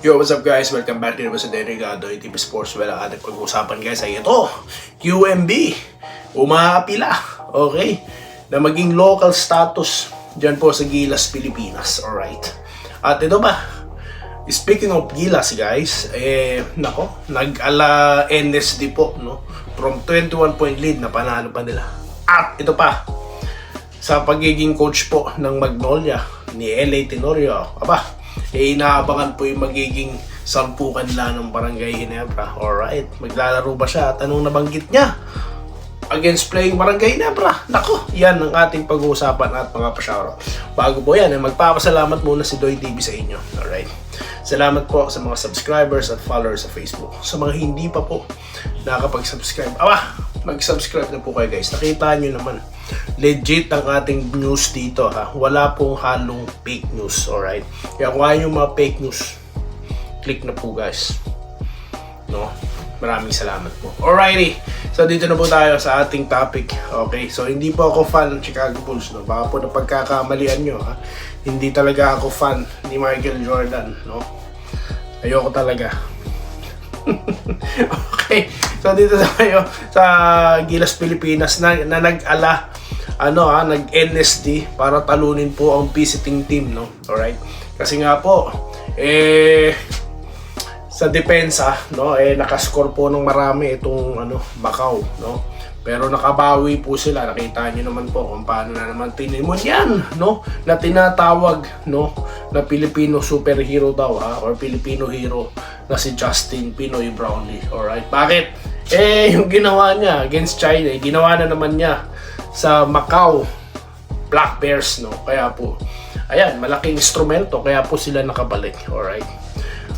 Yo, what's up guys? Welcome back to sa Derigado TV Sports. Well, ang ating pag-uusapan guys ay ito, QMB. Umaapila, okay? Na maging local status dyan po sa Gilas, Pilipinas. Alright. At ito ba? Speaking of Gilas guys, nag-ala NSD po, no? From 21 point lead na panalo pa nila. At ito pa, sa pagiging coach po ng Magnolia ni LA Tenorio, inaabangan po yung magiging sampukan nila ng Barangay Ginebra. Alright, maglalaro ba siya at anong nabanggit niya against playing Barangay Ginebra? Nako, yan ang ating pag-uusapan at mga pasyaro. Bago po yan, magpapasalamat muna si Doy TV sa inyo. Alright, salamat po sa mga subscribers at followers sa Facebook. Sa mga hindi pa po nakapag-subscribe, mag-subscribe na po kayo guys. Nakita nyo naman, legit ang ating news dito ha. Wala pong halong fake news, alright? Kaya kung ayaw yung mga fake news, click na po guys. No? Maraming salamat po. Alrighty, so dito na po tayo sa ating topic. Okay, so hindi po ako fan ng Chicago Bulls, no? Baka po na pagkakamalian nyo ha. Hindi talaga ako fan ni Michael Jordan, no? Ayoko talaga. Okay, so dito tayo sa Gilas, Pilipinas na nag-ala nag-NSD para talunin po ang visiting team, no? Alright, kasi nga po sa depensa, no, nakascore po ng marami itong Macau, no? Pero nakabawi po sila. Nakita niyo naman po kung paano na naman tinimon yan, no? Na tinatawag, no, na Filipino superhero daw or Filipino hero na si Justin Pinoy Brownlee. Alright, bakit? Yung ginawa niya against China, ginawa na naman niya sa Macau Black Bears, no? Kaya po, ayan, malaking instrumento, kaya po sila nakabalik. Alright,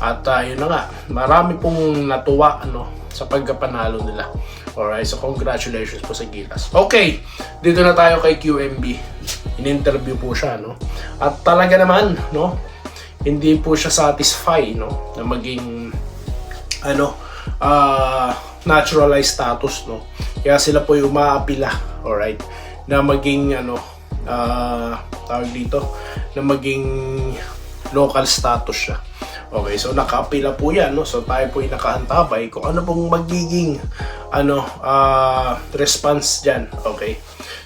at yun na nga, marami pong natuwa, no, sa pagkapanalo nila. Alright, so congratulations po sa Gilas. Okay, dito na tayo kay QMB. In-interview po siya, no? At talaga naman, no, hindi po siya satisfied, no, na maging naturalized status, no. Kaya sila po yung umaapila, alright, na maging tawag dito, na maging local status siya. Okay, so nakaapila po yan, no? So tayo po yung nakaantabay kung ano pong magiging response dyan. Okay,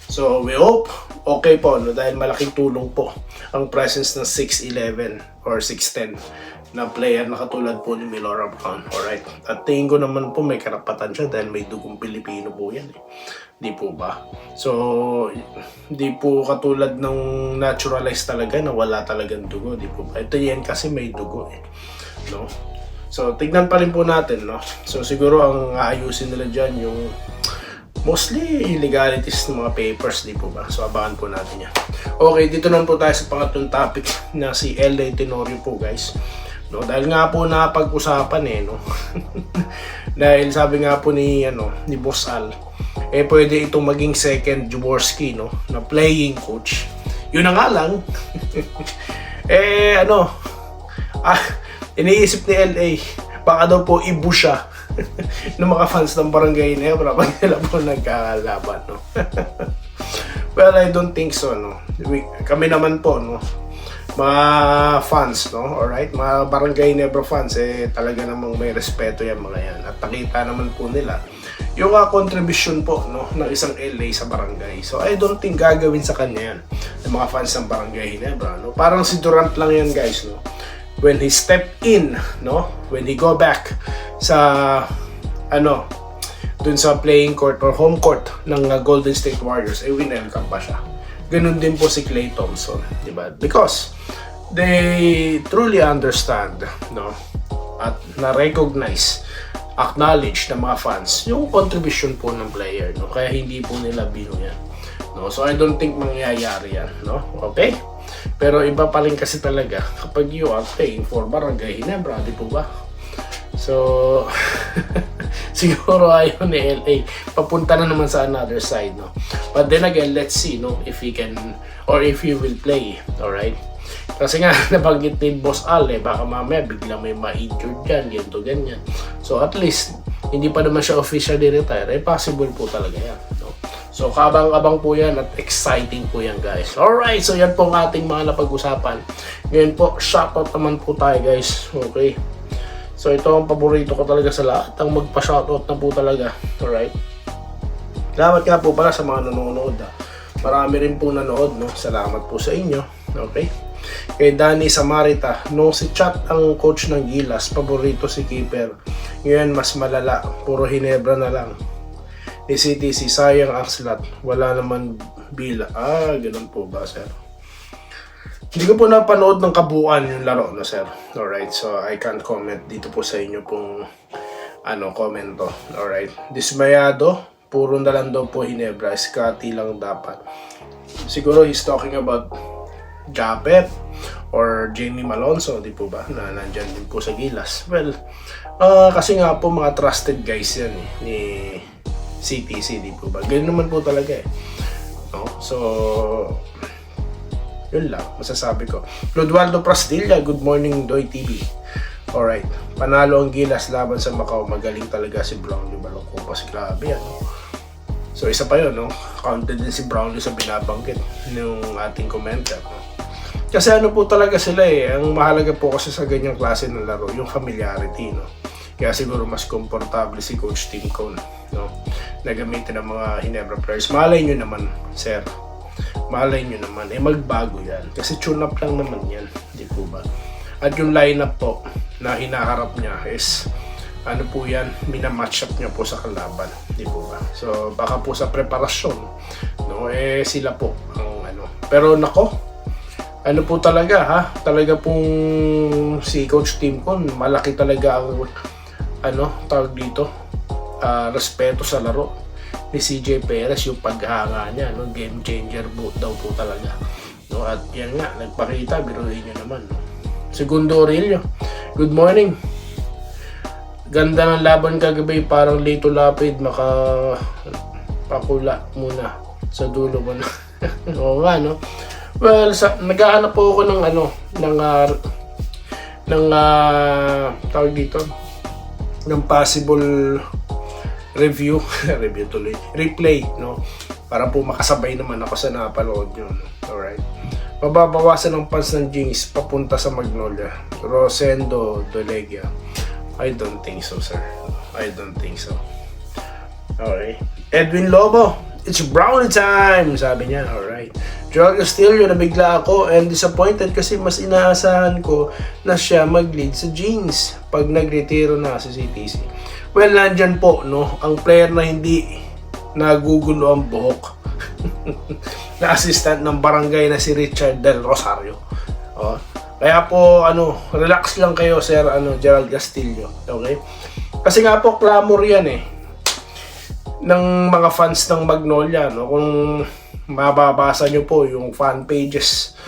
so we hope okay po, no? Dahil malaking tulong po ang presence ng 6'11 or 6'10 na player na katulad po ni Milora Brown. Alright, at tingin ko naman po may karapatan siya dahil may dugong Pilipino po yan, di po ba? So di po katulad ng naturalized talaga na wala talagang dugo, di po ba? Ito yan kasi may dugo, no? So tignan pa rin po natin, no? So siguro ang aayusin nila dyan yung mostly illegalities ng mga papers, di po ba? So abangan po natin yan. Okay, dito naman po tayo sa pangatlong topic na si LA Tenorio po guys, no? Dahil nga po napag-usapan no? Dahil sabi nga po ni Boss Al, pwede itong maging second Jaworski, no, na playing coach. Yun na nga lang iniisip ni LA, baka daw po ibu siya ng mga fans ng Barangay Ginebra pag nila po nagkakalaban, no? Well, I don't think so, no. Kami naman po, no, mga fans, no, alright, mga Barangay Ginebra fans, talaga namang may respeto yan mga yan. At nakita naman po nila yung contribution po, no, ng isang LA sa barangay. So I don't think gagawin sa kanya yan ng mga fans ng Barangay Ginebra, no. Parang si Durant lang yan guys, no. When he step in, no, when he go back sa dun sa playing court or home court ng Golden State Warriors, winelcome pa siya. Ganun din po si Klay Thompson, di ba? Because they truly understand, no, at na-recognize, acknowledge ng mga fans yung contribution po ng player, no? Kaya hindi po nila bino yan, no? So I don't think mangyayari yan, no? Okay? Pero iba pa rin kasi talaga kapag you are playing for Barangay Ginebra, di po ba? So siguro ayaw ni LA, papunta na naman sa another side, no? But then again, let's see, no, if he can or if he will play. Alright, kasi nga nabanggit ni Boss Al, baka mamaya biglang may ma-injured dyan, ganyan. So at least hindi pa naman siya officially retire, possible po talaga yan, no? So, kabang-abang po yan at exciting po yan, guys. Alright, so yan po ang ating mga napag-usapan. Ngayon po, shoutout naman po tayo, guys. Okay. So, ito ang paborito ko talaga sa lahat. Ang magpa-shoutout na po talaga. Alright. Salamat nga po pala sa mga nanonood. Marami rin po nanood, no? Salamat po sa inyo. Okay. Kay Danny Samarita, nung si Chat ang coach ng Gilas, paborito si keeper. Ngayon, mas malala. Puro Hinebra na lang. Ni CTC, sayang ang slot. Wala naman bila. Ganun po ba, sir? Hindi ko po napanood ng kabuuan yung laro, no, sir? Alright, so I can't comment dito po sa inyo pong komento. Alright. Dismayado, puro na lang daw po Hinebra. Scotty lang dapat. Siguro he's talking about Japet or Jamie Malonzo, di po ba? Na nandyan din po sa Gilas. Well, kasi nga po mga trusted guys yan ni CTC, di po ba? Ganyan naman po talaga no? So, yun lang, masasabi ko. Ludwaldo Prastilla, good morning, Doy TV. Alright, panalo ang Gilas laban sa Macau. Magaling talaga si Brownlee Balocopas. Grabe yan. So, isa pa yun, no? Counted din si Brownlee sa binabanggit ng ating commenter, no? Kasi po talaga sila Ang mahalaga po kasi sa ganyang klase ng laro, yung familiarity, no? Kaya siguro mas komportable si Coach Tim Cone, no? Na gamitin ng mga Hinebra players. Malay nyo naman, sir. Malay nyo naman. Magbago yan. Kasi tune-up lang naman yan. Di po ba? At yung lineup po na hinaharap niya is po yan, minamatch up niya po sa kalaban. Di po ba? So, baka po sa preparasyon, no? Sila po ang Pero nako, po talaga, talaga pong si Coach Tim Cone, malaki talaga ang tawag dito, respeto sa laro ni CJ Perez, yung paghanga niya, no? Game changer daw po talaga, no? At yan nga, nagpakita, biruin nyo naman, no? Segundo Aurelio, good morning. Ganda ng laban kagabi, parang Lito Lapid, pakula muna sa dulo mo na. Oo nga, no? Well, naghahanap po ako ng tawag dito, ng possible review replay, no? Para po makasabay naman ako sa napanood nyo, no? Alright. Mababawasan ng fans ng Jinx papunta sa Magnolia. Rosendo Dolegia. I don't think so, sir. I don't think so. Okay. Edwin Lobo, it's Brownie time! Sabi niya, alright. Joel Castillo, nabigla ako and disappointed kasi mas inaasahan ko na siya mag-lead sa Jinx pag nagretiro na si CTC. Well, nandyan po, no? Ang player na hindi nagugulo ang buhok. Na assistant ng barangay na si Richard Del Rosario. Oh. Kaya po, relax lang kayo, sir, Gerald Castillo. Okay? Kasi nga po, clamor yan ng mga fans ng Magnolia, no? Kung mababasa nyo po yung fan pages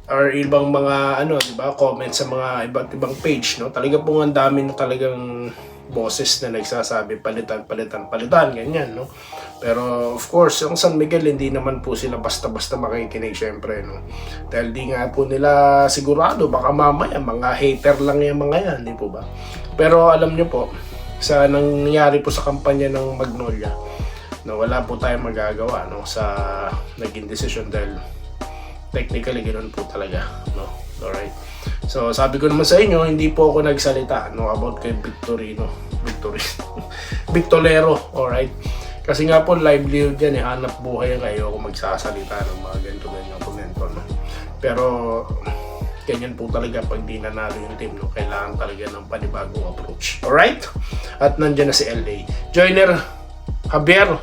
or ibang mga, di ba, comments sa mga iba't ibang page, no? Talaga po ang dami na talagang boses na nagsasabi, palitan, ganyan, no? Pero of course, yung San Miguel, hindi naman po sila basta-basta makikinig, syempre, no? Dahil di nga po nila sigurado, baka mamaya, mga hater lang yung mga yan, di po ba? Pero alam nyo po, sa nangyari po sa kampanya ng Magnolia, no, wala po tayong magagawa, no, sa naging decision dahil technically ganoon po talaga, no? Alright. So, sabi ko naman sa inyo, hindi po ako nagsalita, no, about kay Victorero, alright? Kasi nga po, livelihood yan, hanap buhay kayo kung magsasalita ng mga ganito-ganyan komento, no? Pero, ganyan po talaga pag di nanalo yung team, no? Kailangan talaga ng panibagong approach. Alright? At nandyan na si LA. Joiner Javier,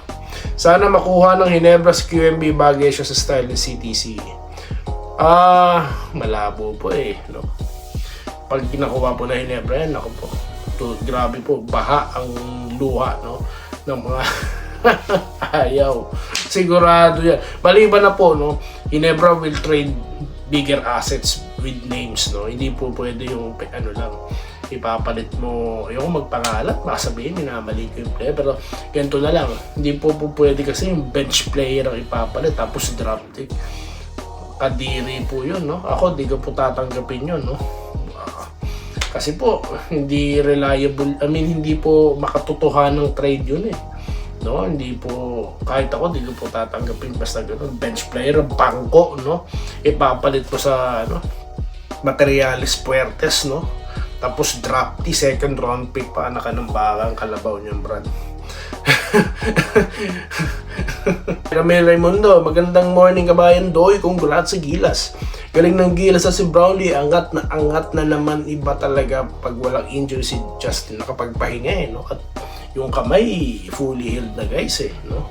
sana makuha ng Hinebra sa QMB, bagay siya sa style ng CTC. Malabo po no? Pag kinakuha po na Hinebra yan, ako po, grabe po, baha ang luha, no? Ng mga ayaw. Sigurado yan. Maliban na po, no? Hinebra will trade bigger assets with names, no? Hindi po pwede yung lang, ipapalit mo, yung magpangalan, makasabihin, minamali ko yung player, pero ganito na lang, hindi po pwede kasi yung bench player ang ipapalit, tapos draft pick. Kadiri po yun, no? Ako, di ko po tatanggapin yun, no? Kasi po, hindi reliable, hindi po makatotohanan ng trade yun, no? Hindi po, kahit ako, hindi ko po tatanggapin basta gano'n. Bench player, bangko, no? Ipapalit po sa, ano, Materialis Puertes, no? Tapos drop the second round pick pa, anak ng bakang kalabaw niyan, Brad. Ramel Raimundo, magandang morning kabayan Doy, congrats sa Gilas. Galing ng Gilas sa si Brownlee, angat na naman, iba talaga pag walang injury si Justin, nakapagpahinga no? At yung kamay fully healed na guys no?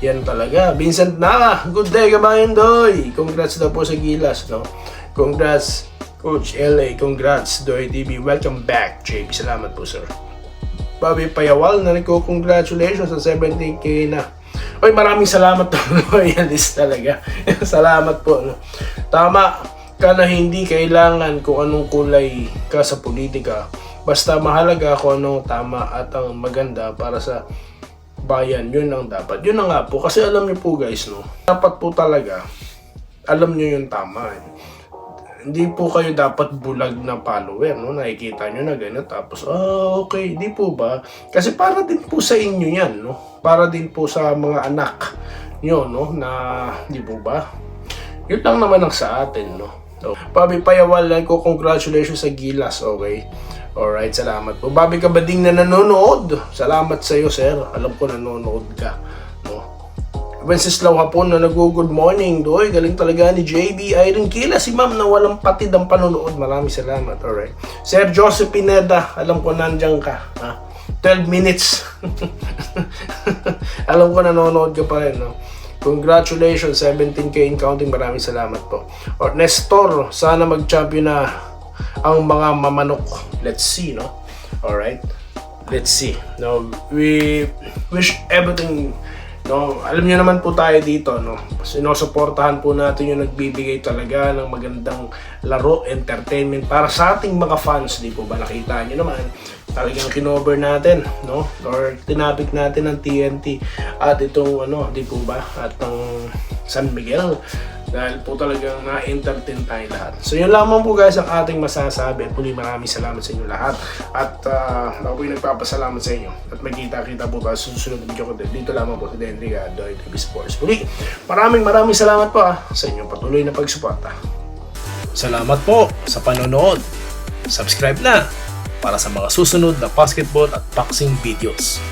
Yan talaga. Vincent na, good day kabayan Doy, congrats daw po sa Gilas, no? Congrats Coach LA, congrats Doy TV, welcome back JP, salamat po sir. Bobby Payawal na nagko-congratulations sa 17K na. Oy, maraming salamat to. Royalist talaga. Salamat po. No? Tama ka na hindi kailangan kung anong kulay ka sa politika. Basta mahalaga kung anong tama at ang maganda para sa bayan. Yun ang dapat. Yun na nga po. Kasi alam niyo po guys, no? Dapat po talaga alam niyo yung tama. Hindi po kayo dapat bulag na follower, no? Nakikita nyo na gano'n, tapos, okay, di po ba? Kasi para din po sa inyo yan, no? Para din po sa mga anak nyo, no? Na, di po ba? Yun lang naman ang sa atin, no? So, Bobby Payawal, ko congratulations sa Gilas, okay? Alright, salamat po. Bobby Kabading na nanonood, salamat sa iyo, sir. Alam ko nanonood ka, no? Wenceslao Hapon na nag-good morning, Doy. Galing talaga ni JB Irene Kila, si ma'am na walang patid ang panonood. Maraming salamat. Alright. Sir Joseph Pineda, alam ko nandiyan ka. Ha? 12 minutes. Alam ko nanonood ka pa rin, no? Congratulations, 17K in counting. Maraming salamat po. Or Nestor, sana mag-champion na ang mga mamanok. Let's see, no? Alright. Let's see. No, we wish everything. No, alam niyo naman po tayo dito, no. Sinusuportahan po natin yung nagbibigay talaga ng magandang laro, entertainment para sa ating mga fans, di po ba? Nakita niyo naman, talagang kinover natin, no? Or tinapik natin ng TNT at itong ano, di po ba? At ang San Miguel. Dahil po talagang na-entertain tayo lahat. So yun lamang po guys ang ating masasabi. At muli maraming salamat sa inyo lahat. At ako po yung nagpapasalamat sa inyo. At magkita-kita po tayo sa susunod na video ko din. Dito lamang po sa Denry Doy TV Sports. Muli, maraming salamat po sa inyong patuloy na pagsuporta. Salamat po sa panonood. Subscribe na para sa mga susunod na basketball at boxing videos.